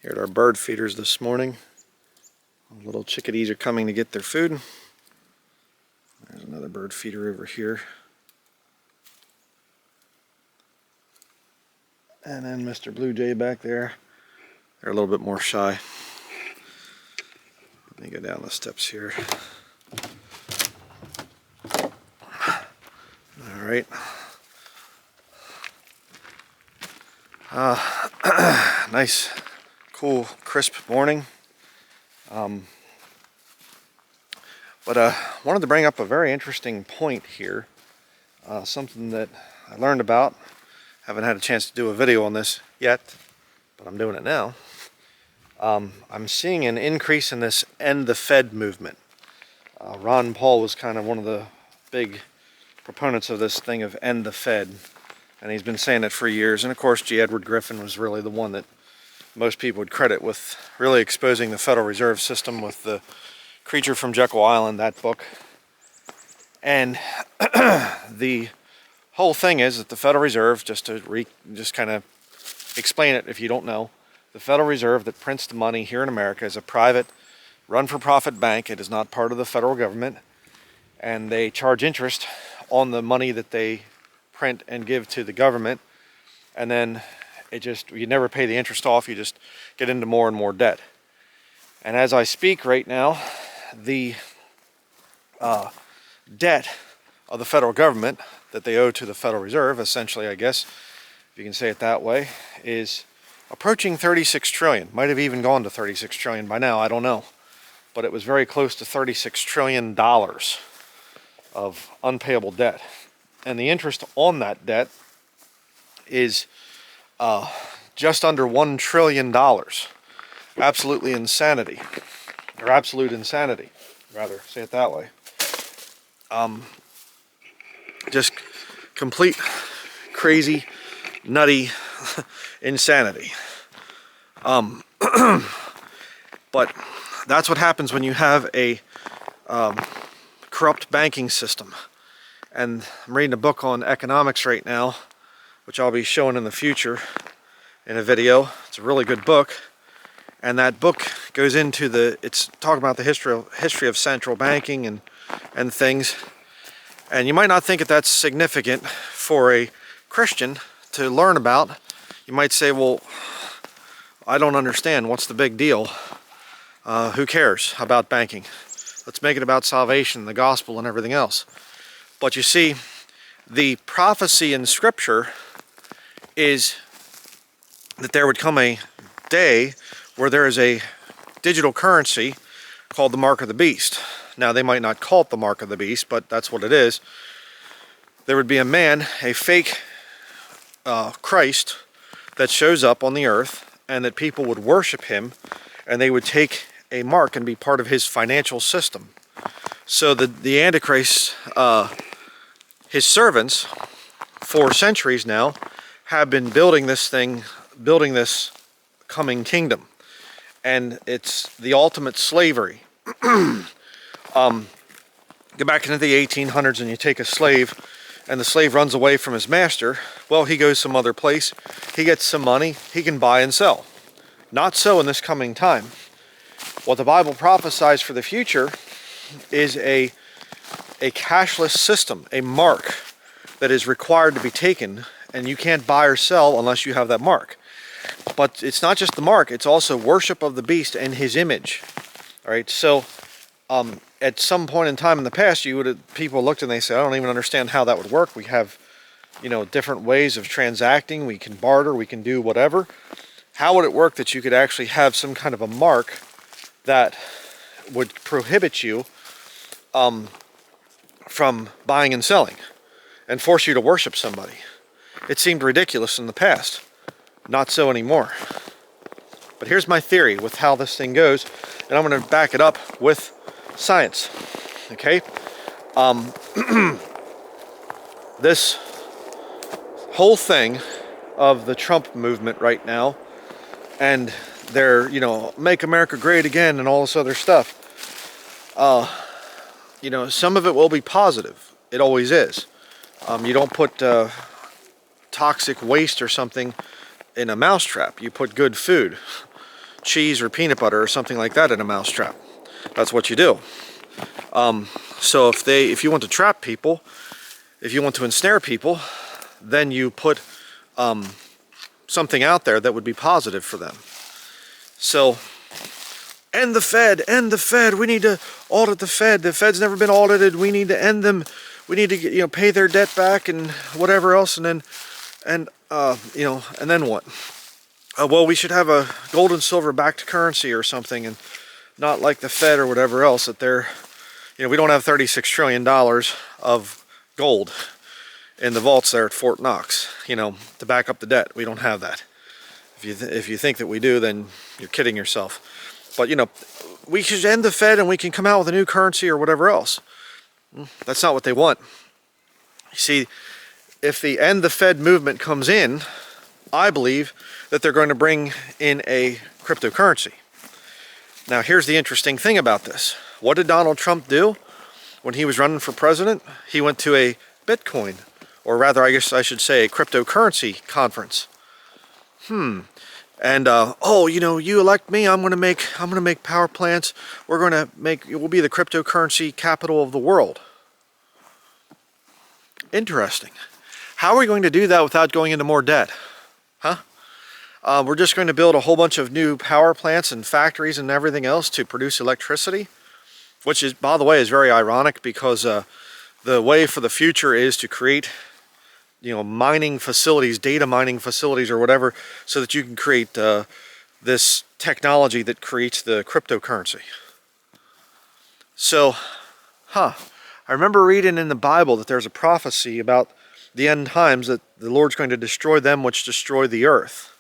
Here at our bird feeders this morning. Little chickadees are coming to get their food. There's another bird feeder over here. And then Mr. Blue Jay back there. They're a little bit more shy. Let me go down the steps here. Alright. Nice, cool, crisp morning. Wanted to bring up a very interesting point here. Something that I learned about. Haven't had a chance to do a video on this yet, but I'm doing it now. I'm seeing an increase in this End the Fed movement. Ron Paul was kind of one of the big proponents of this thing of End the Fed, and he's been saying it for years. And of course, G. Edward Griffin was really the one that most people would credit with really exposing the Federal Reserve System with the Creature from Jekyll Island, that book. And the whole thing is that the Federal Reserve, just kind of explain it if you don't know, the Federal Reserve that prints the money here in America is a private, run-for-profit bank. It is not part of the federal government, and they charge interest on the money that they print and give to the government, and then you never pay the interest off. You just get into more and more debt. And as I speak right now, the debt of the federal government that they owe to the Federal Reserve, essentially, I guess, if you can say it that way, is approaching 36 trillion. Might have even gone to 36 trillion by now, I don't know. But it was very close to $36 trillion of unpayable debt. And the interest on that debt is just under $1 trillion. Absolutely insanity. Or absolute insanity, rather, say it that way. Just complete, crazy, nutty insanity. But that's what happens when you have a corrupt banking system. And I'm reading a book on economics right now, which I'll be showing in the future in a video. It's a really good book. And that book goes into it's talking about the history of central banking and things. And you might not think that that's significant for a Christian to learn about. You might say, well, I don't understand. What's the big deal? Who cares about banking? Let's make it about salvation, the gospel, and everything else. But you see, the prophecy in Scripture is that there would come a day where there is a digital currency called the Mark of the Beast. Now, they might not call it the Mark of the Beast, but that's what it is. There would be a man, a fake Christ, that shows up on the earth, and that people would worship him, and they would take a mark and be part of his financial system. So the Antichrist, his servants, for centuries now, have been building this coming kingdom. And it's the ultimate slavery. Go back into the 1800s and you take a slave, and the slave runs away from his master. Well, he goes some other place, he gets some money, he can buy and sell. Not so in this coming time. What the Bible prophesies for the future is a cashless system, a mark that is required to be taken, and you can't buy or sell unless you have that mark. But it's not just the mark, it's also worship of the beast and his image. All right, so at some point in time in the past, people looked and they said, I don't even understand how that would work. We have, different ways of transacting. We can barter, we can do whatever. How would it work that you could actually have some kind of a mark that would prohibit you from buying and selling and force you to worship somebody? It seemed ridiculous in the past. Not so anymore. But here's my theory with how this thing goes, and I'm going to back it up with science. Okay? This whole thing of the Trump movement right now, and their, make America great again and all this other stuff, some of it will be positive. It always is. You don't put toxic waste or something in a mousetrap. You put good food. cheese or peanut butter or something like that in a mousetrap. That's what you do. So if you want to trap people, if you want to ensnare people, then you put something out there that would be positive for them. So, end the Fed, we need to audit the Fed. The Fed's never been audited, we need to end them. We need to pay their debt back and whatever else, and then what? Well, we should have a gold and silver backed currency or something, and not like the Fed or whatever else that they're, we don't have $36 trillion of gold in the vaults there at Fort Knox, to back up the debt. We don't have that. If you think that we do, then you're kidding yourself. But, we should end the Fed and we can come out with a new currency or whatever else. That's not what they want. You see, if the end the Fed movement comes in, I believe that they're going to bring in a cryptocurrency. Now, here's the interesting thing about this. What did Donald Trump do when he was running for president? He went to a Bitcoin, or rather, I guess I should say, a cryptocurrency conference. And you elect me, I'm gonna make power plants. We'll be the cryptocurrency capital of the world. Interesting. How are we going to do that without going into more debt? We're just going to build a whole bunch of new power plants and factories and everything else to produce electricity, which is, by the way, is very ironic because the way for the future is to create mining facilities, data mining facilities or whatever, so that you can create this technology that creates the cryptocurrency. So, I remember reading in the Bible that there's a prophecy about the end times that the Lord's going to destroy them which destroy the earth.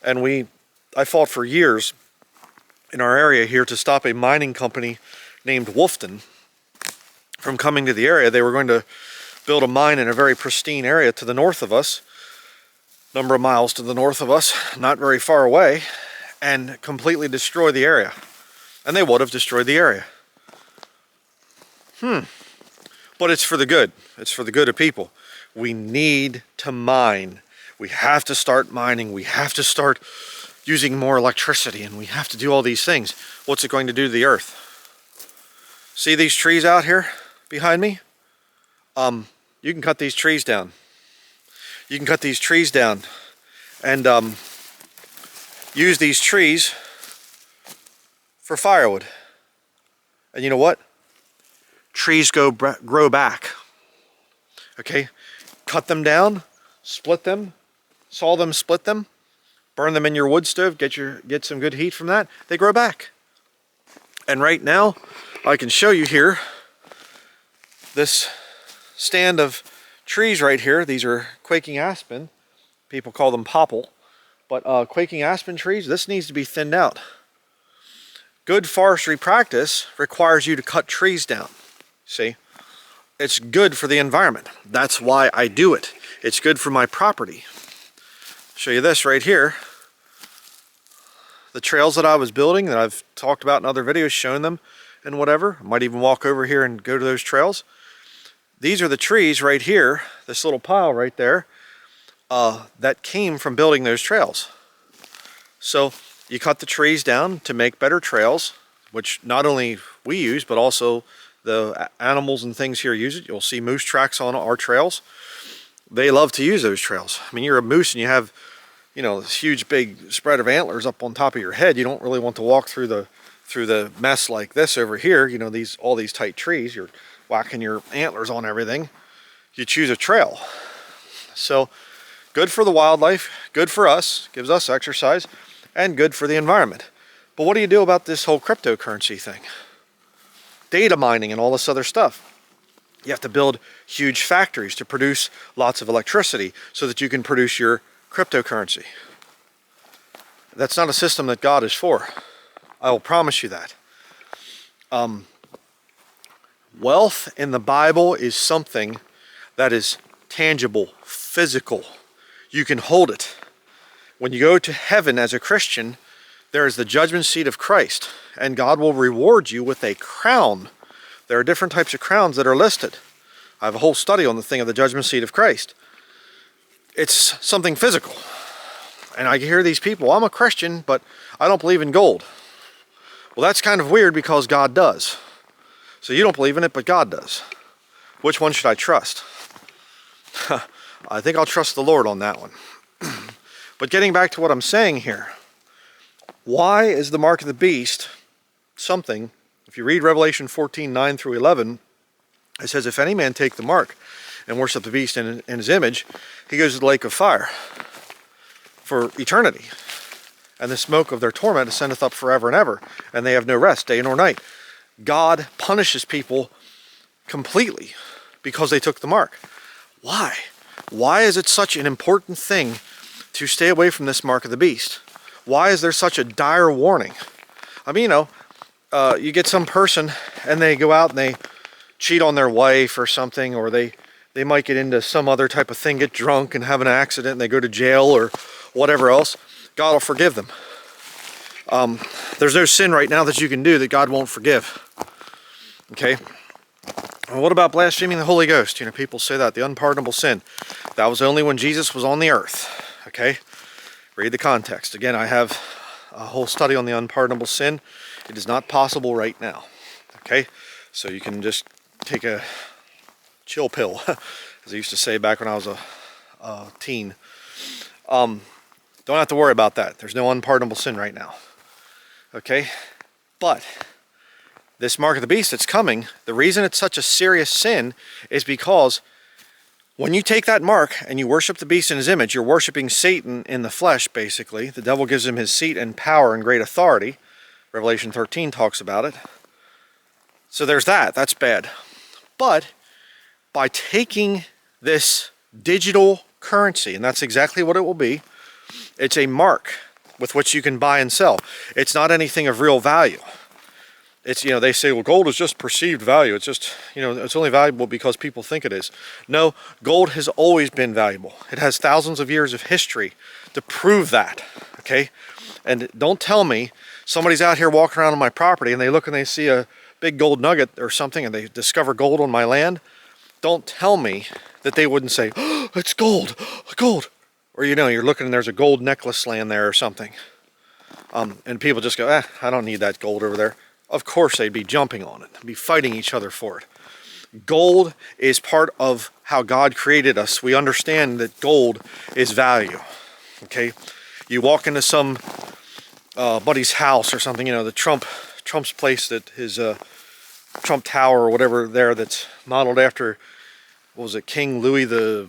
And I fought for years in our area here to stop a mining company named Wolfton from coming to the area. They were going to build a mine in a very pristine area to the north of us, number of miles to the north of us, not very far away, and completely destroy the area. And they would have destroyed the area. But it's for the good. It's for the good of people. We need to mine. We have to start mining. We have to start using more electricity, and we have to do all these things. What's it going to do to the earth? See these trees out here behind me? You can cut these trees down. You can cut these trees down and use these trees for firewood. And you know what? Trees grow back. Okay? Cut them down, split them, saw them, split them, burn them in your wood stove, get some good heat from that. They grow back. And right now, I can show you here this stand of trees right here. These are quaking aspen. People call them popple. But quaking aspen trees, this needs to be thinned out. Good forestry practice requires you to cut trees down. See? It's good for the environment. That's why I do it. It's good for my property. Show you this right here. The trails that I was building that I've talked about in other videos, shown them and whatever. I might even walk over here and go to those trails. These are the trees right here, this little pile right there, that came from building those trails. So you cut the trees down to make better trails, which not only we use, but also the animals and things here use it. You'll see moose tracks on our trails. They love to use those trails. I mean, you're a moose and you have, this huge big spread of antlers up on top of your head. You don't really want to walk through the mess like this over here. All these tight trees. You're whacking your antlers on everything. You choose a trail. So good for the wildlife, good for us, gives us exercise, and good for the environment. But what do you do about this whole cryptocurrency thing? Data mining and all this other stuff. You have to build huge factories to produce lots of electricity so that you can produce your cryptocurrency. That's not a system that God is for. I will promise you that. Wealth in the Bible is something that is tangible, physical. You can hold it. When you go to heaven as a Christian, there is the judgment seat of Christ, and God will reward you with a crown. There are different types of crowns that are listed. I have a whole study on the thing of the judgment seat of Christ. It's something physical. And I hear these people, I'm a Christian, but I don't believe in gold. Well, that's kind of weird because God does. So you don't believe in it, but God does. Which one should I trust? I think I'll trust the Lord on that one. But getting back to what I'm saying here, why is the mark of the beast something? If you read Revelation 14, 9 through 11, it says, if any man take the mark and worship the beast in his image, he goes to the lake of fire for eternity. And the smoke of their torment ascendeth up forever and ever, and they have no rest, day nor night. God punishes people completely because they took the mark. Why? Why is it such an important thing to stay away from this mark of the beast? Why is there such a dire warning? I mean, you get some person and they go out and they cheat on their wife or something, or they might get into some other type of thing, get drunk and have an accident and they go to jail or whatever else. God will forgive them. There's no sin right now that you can do that God won't forgive. Okay? Well, what about blaspheming the Holy Ghost? You know, people say that, the unpardonable sin. That was only when Jesus was on the earth. Okay? Read the context. Again, I have a whole study on the unpardonable sin. It is not possible right now. Okay? So you can just take a chill pill, as I used to say back when I was a teen. Don't have to worry about that. There's no unpardonable sin right now. Okay? But this mark of the beast that's coming, the reason it's such a serious sin is because when you take that mark and you worship the beast in his image, you're worshiping Satan in the flesh, basically. The devil gives him his seat and power and great authority. Revelation 13 talks about it. So there's that. That's bad. But by taking this digital currency, and that's exactly what it will be, it's a mark with which you can buy and sell. It's not anything of real value. It's, you know, they say, well, gold is just perceived value. It's just, you know, it's only valuable because people think it is. No, gold has always been valuable. It has thousands of years of history to prove that, okay? And don't tell me somebody's out here walking around on my property and they look and they see a big gold nugget or something and they discover gold on my land. Don't tell me that they wouldn't say, oh, it's gold, gold. Or, you know, you're looking and there's a gold necklace laying there or something. And people just go, I don't need that gold over there. Of course they'd be jumping on it, be fighting each other for it. Gold is part of how God created us. We understand that gold is value, okay? You walk into some buddy's house or something, you know, the Trump's place, that his Trump Tower or whatever there, that's modeled after, what was it, King Louis the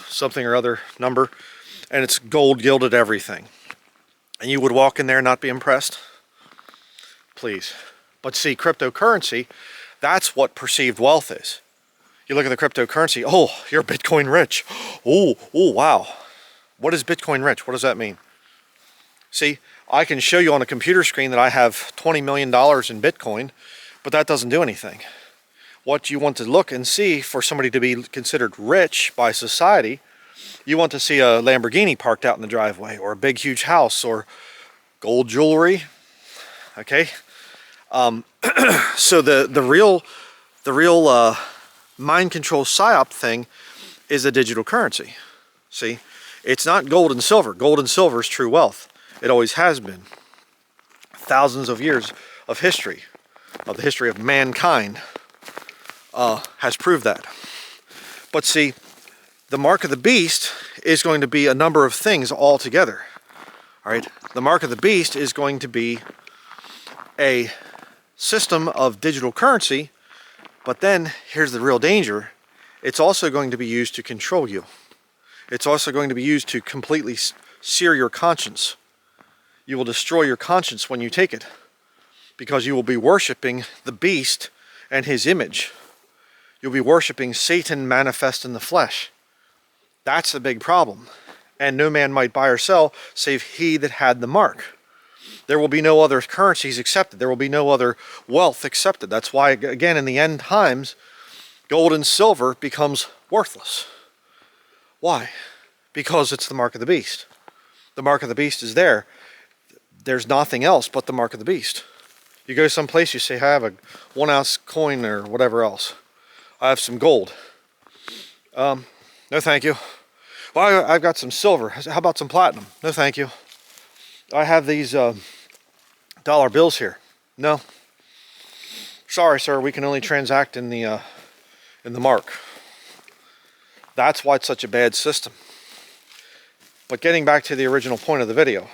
something or other number, and it's gold gilded everything. And you would walk in there and not be impressed? Please. But see, cryptocurrency, that's what perceived wealth is. You look at the cryptocurrency, oh, you're Bitcoin rich. Oh, wow. What is Bitcoin rich? What does that mean? See, I can show you on a computer screen that I have $20 million in Bitcoin, but that doesn't do anything. What you want to look and see for somebody to be considered rich by society, you want to see a Lamborghini parked out in the driveway, or a big huge house, or gold jewelry, okay? So the real mind control psyop thing is a digital currency. See, it's not gold and silver. Gold and silver is true wealth. It always has been. Thousands of years of history, of the history of mankind, has proved that. But see, the mark of the beast is going to be a number of things all together. All right, the mark of the beast is going to be a system of digital currency, but then here's the real danger. It's also going to be used to control you. It's also going to be used to completely sear your conscience. You will destroy your conscience when you take it, because you will be worshiping the beast and his image. You'll be worshiping Satan manifest in the flesh. That's the big problem. And no man might buy or sell save he that had the mark. There will be no other currencies accepted. There will be no other wealth accepted. That's why, again, in the end times, gold and silver becomes worthless. Why? Because it's the mark of the beast. The mark of the beast is there. There's nothing else but the mark of the beast. You go someplace, you say, I have a 1 ounce coin or whatever else. I have some gold. No, thank you. Well, I've got some silver. How about some platinum? No, thank you. I have these dollar bills here. No. Sorry, sir. We can only transact in the mark. That's why it's such a bad system. But getting back to the original point of the video,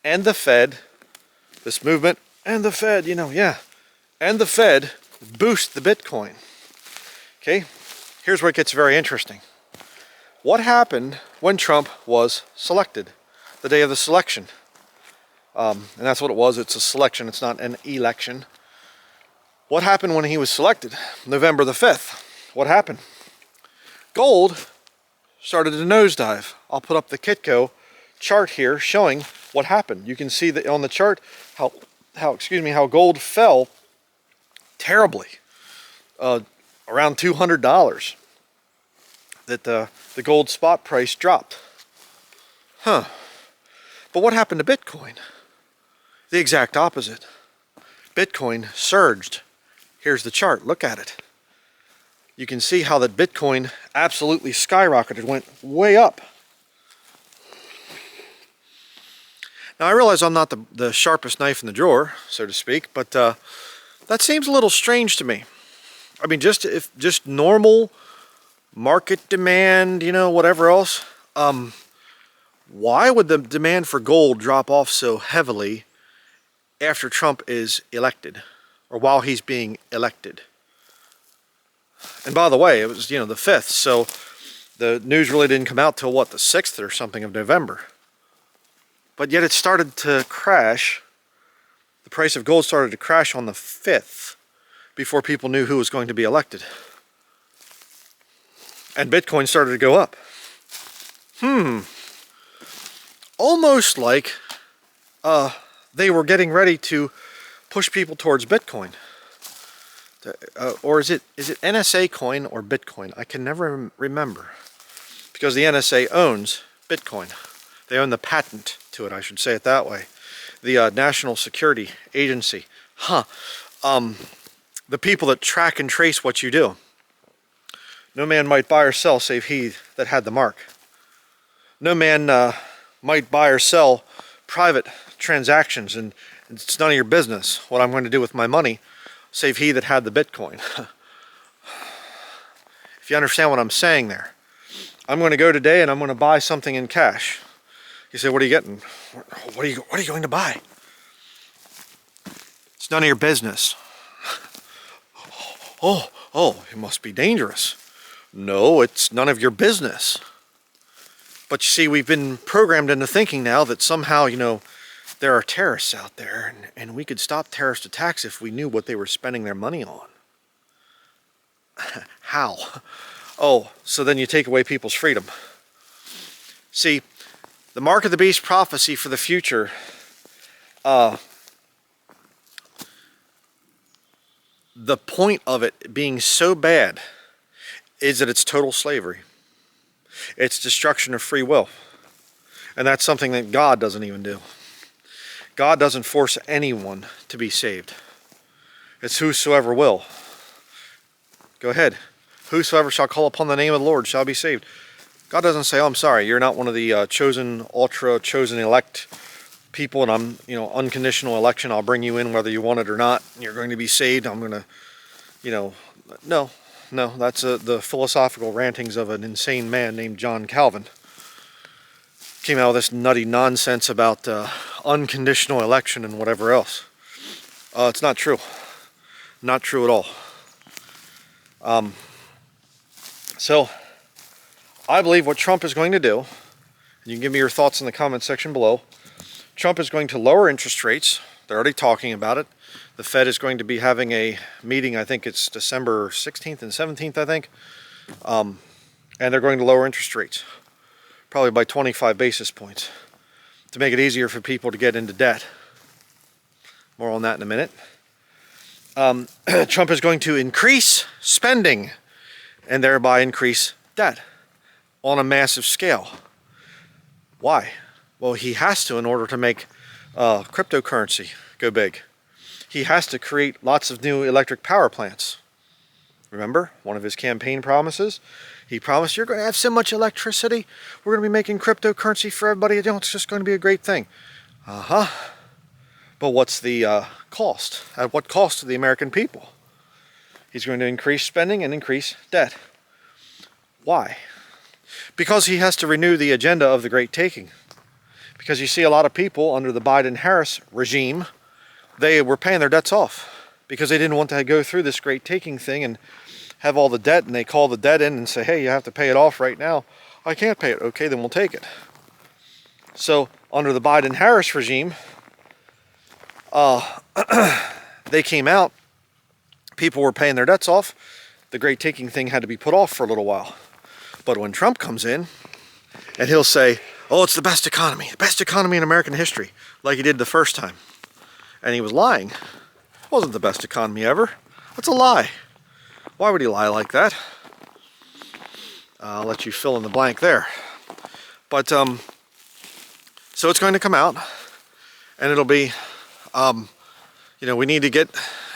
and the Fed, this movement, and the Fed, and the Fed boost the Bitcoin. Okay, here's where it gets very interesting. What happened when Trump was selected? The day of the selection. And that's what it was. It's a selection. It's not an election. What happened when he was selected? November the 5th. What happened? Gold started to nosedive. I'll put up the Kitco chart here showing what happened. You can see that on the chart how gold fell terribly, around $200. That the gold spot price dropped. But what happened to Bitcoin? The exact opposite. Bitcoin surged. Here's the chart. Look at it. You can see how that Bitcoin absolutely skyrocketed, went way up. Now I realize I'm not the sharpest knife in the drawer, so to speak, but that seems a little strange to me. I mean, just normal market demand, whatever else. Why would the demand for gold drop off so heavily after Trump is elected, or while he's being elected? And by the way, it was, the 5th, so the news really didn't come out till, what, the 6th or something of November. But yet it started to crash. The price of gold started to crash on the 5th before people knew who was going to be elected. And Bitcoin started to go up. Almost like they were getting ready to push people towards Bitcoin. Or is it NSA coin or Bitcoin? I can never remember. Because the NSA owns Bitcoin. They own the patent to it, I should say it that way. The National Security Agency. The people that track and trace what you do. No man might buy or sell save he that had the mark. No man might buy or sell private transactions, and it's none of your business what I'm going to do with my money, save he that had the Bitcoin. If you understand what I'm saying there. I'm going to go today and I'm going to buy something in cash. You say, what are you getting? What are you going to buy? It's none of your business. Oh, it must be dangerous. No, it's none of your business. But you see, we've been programmed into thinking now that somehow, there are terrorists out there, and we could stop terrorist attacks if we knew what they were spending their money on. How? Oh, so then you take away people's freedom. See, the mark of the beast prophecy for the future, the point of it being so bad is that it's total slavery. It's destruction of free will. And that's something that God doesn't even do. God doesn't force anyone to be saved. It's whosoever will. Go ahead. Whosoever shall call upon the name of the Lord shall be saved. God doesn't say, oh, I'm sorry, you're not one of the chosen elect people, and I'm, unconditional election. I'll bring you in whether you want it or not. You're going to be saved. I'm going to, no, that's the philosophical rantings of an insane man named John Calvin. Came out with this nutty nonsense about unconditional election and whatever else. It's not true. Not true at all. So, I believe what Trump is going to do, and you can give me your thoughts in the comment section below. Trump is going to lower interest rates. They're already talking about it. The Fed is going to be having a meeting, I think it's December 16th and 17th, I think. And they're going to lower interest rates, probably by 25 basis points, to make it easier for people to get into debt. More on that in a minute. Trump is going to increase spending and thereby increase debt on a massive scale. Why? Well, he has to in order to make cryptocurrency go big. He has to create lots of new electric power plants. Remember, one of his campaign promises? He promised you're going to have so much electricity. We're going to be making cryptocurrency for everybody. You know, it's just going to be a great thing. Uh-huh. But what's the cost? At what cost to the American people? He's going to increase spending and increase debt. Why? Because he has to renew the agenda of the Great Taking. Because you see a lot of people under the Biden-Harris regime, they were paying their debts off because they didn't want to go through this Great Taking thing and have all the debt, and they call the debt in and say, hey, you have to pay it off right now. I can't pay it. Okay, then we'll take it. So under the Biden-Harris regime, they came out, people were paying their debts off, the Great Taking thing had to be put off for a little while. But when Trump comes in, and he'll say, oh, it's the best economy in American history, like he did the first time. And he was lying. It wasn't the best economy ever. That's a lie. Why would he lie like that? I'll let you fill in the blank there. But, so it's going to come out, and it'll be, you know, we need to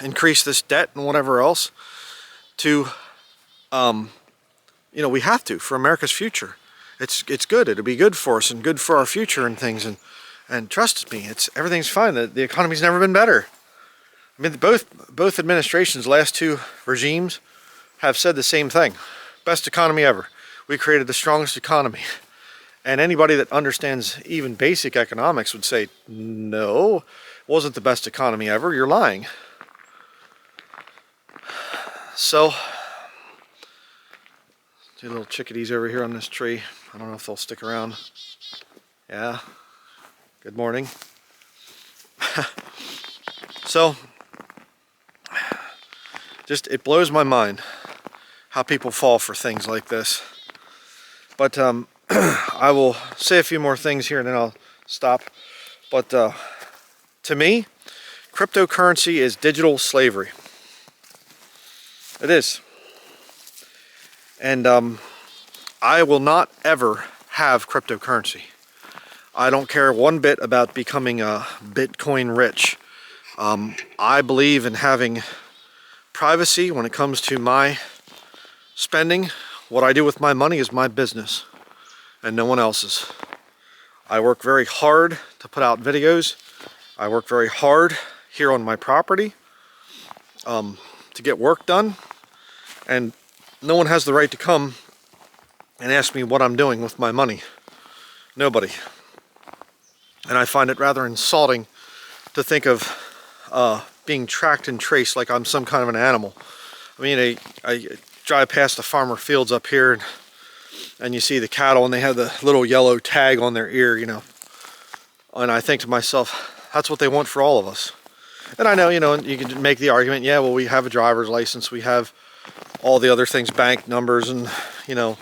increase this debt and whatever else to, you know, we have to for America's future. It's good. It'll be good for us and good for our future and things. And trust me, everything's fine. The economy's never been better. I mean, both administrations, last two regimes, have said the same thing. Best economy ever. We created the strongest economy. And anybody that understands even basic economics would say, no, it wasn't the best economy ever. You're lying. So, two little chickadees over here on this tree. I don't know if they'll stick around. Yeah. Good morning. So, just, it blows my mind how people fall for things like this. But I will say a few more things here and then I'll stop. But to me, cryptocurrency is digital slavery. It is. And I will not ever have cryptocurrency. I don't care one bit about becoming Bitcoin rich. I believe in having privacy when it comes to my spending. What I do with my money is my business and no one else's. I work very hard to put out videos. I work very hard here on my property to get work done, and no one has the right to come and ask me what I'm doing with my money. Nobody. And I find it rather insulting to think of being tracked and traced like I'm some kind of an animal. I mean, I drive past the farmer fields up here and you see the cattle and they have the little yellow tag on their ear, you know. And I think to myself, that's what they want for all of us. And I know, you know, you can make the argument, yeah, well, we have a driver's license, we have all the other things, bank numbers and, you know,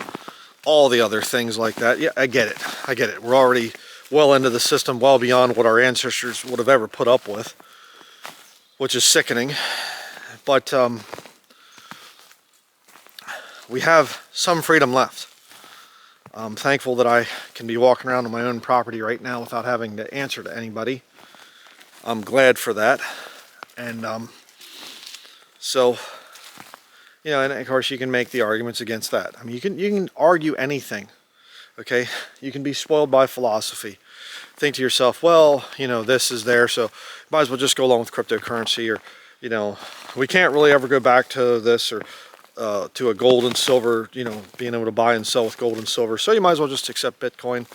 all the other things like that. Yeah, I get it. We're already well into the system, well beyond what our ancestors would have ever put up with, which is sickening. But we have some freedom left. I'm thankful that I can be walking around on my own property right now without having to answer to anybody. I'm glad for that. And so, you know, and of course you can make the arguments against that. I mean, you can argue anything, okay? You can be spoiled by philosophy. Think to yourself, well, you know, this is there, so might as well just go along with cryptocurrency, or, you know, we can't really ever go back to this, or to a gold and silver, you know, being able to buy and sell with gold and silver, so you might as well just accept Bitcoin.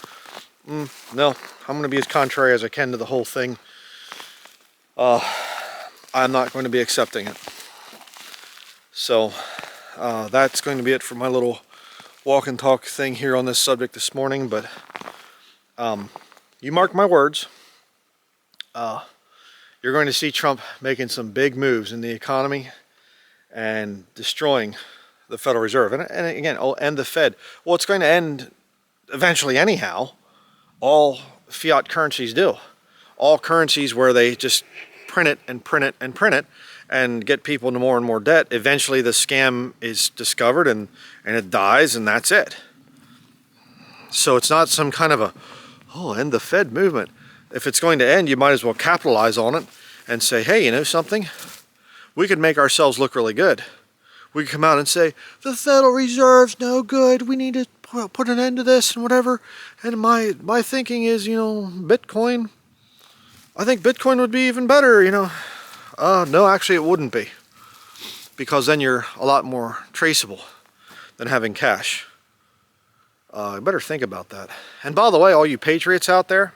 No, I'm going to be as contrary as I can to the whole thing. I'm not going to be accepting it. So that's going to be it for my little walk and talk thing here on this subject this morning. But you mark my words, you're going to see Trump making some big moves in the economy and destroying the Federal Reserve. And again, it'll end the Fed. Well, it's going to end eventually anyhow. All fiat currencies do. All currencies where they just print it and print it and print it and get people into more and more debt. Eventually the scam is discovered and it dies, and that's it. So it's not some kind of end the Fed movement. If it's going to end, you might as well capitalize on it and say, hey, you know something? We could make ourselves look really good. we come out and say, the Federal Reserve's no good, we need to put an end to this and whatever. And my thinking is, Bitcoin, I think Bitcoin would be even better, No, actually it wouldn't be. Because then you're a lot more traceable than having cash. You better think about that. And by the way, all you patriots out there,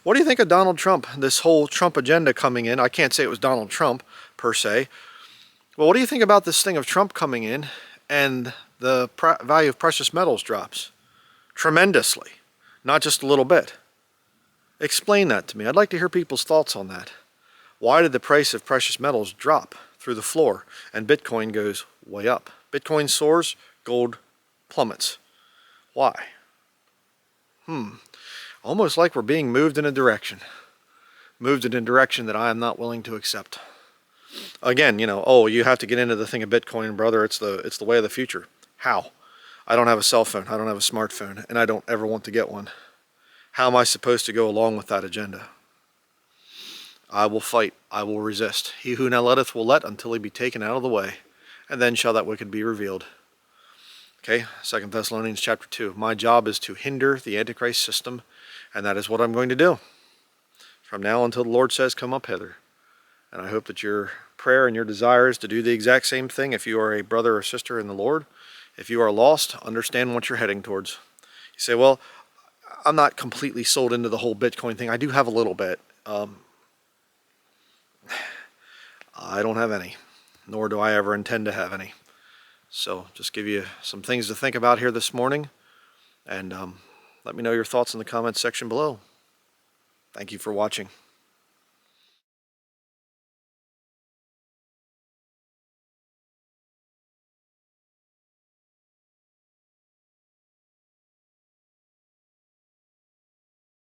what do you think of Donald Trump? This whole Trump agenda coming in. I can't say it was Donald Trump, per se. Well, what do you think about this thing of Trump coming in and the value of precious metals drops? Tremendously. Not just a little bit. Explain that to me. I'd like to hear people's thoughts on that. Why did the price of precious metals drop through the floor and Bitcoin goes way up? Bitcoin soars, gold plummets. Why? Almost like we're being moved in a direction. Moved in a direction that I am not willing to accept. Again, you have to get into the thing of Bitcoin, brother. It's the way of the future. How? I don't have a cell phone. I don't have a smartphone, and I don't ever want to get one. How am I supposed to go along with that agenda? I will fight. I will resist. He who now letteth will let until he be taken out of the way, and then shall that wicked be revealed. Okay, 2 Thessalonians chapter 2. My job is to hinder the Antichrist system, and that is what I'm going to do. From now until the Lord says, come up hither. And I hope that your prayer and your desire is to do the exact same thing if you are a brother or sister in the Lord. If you are lost, understand what you're heading towards. You say, well, I'm not completely sold into the whole Bitcoin thing. I do have a little bit. I don't have any, nor do I ever intend to have any. So just give you some things to think about here this morning, and let me know your thoughts in the comments section below. Thank you for watching.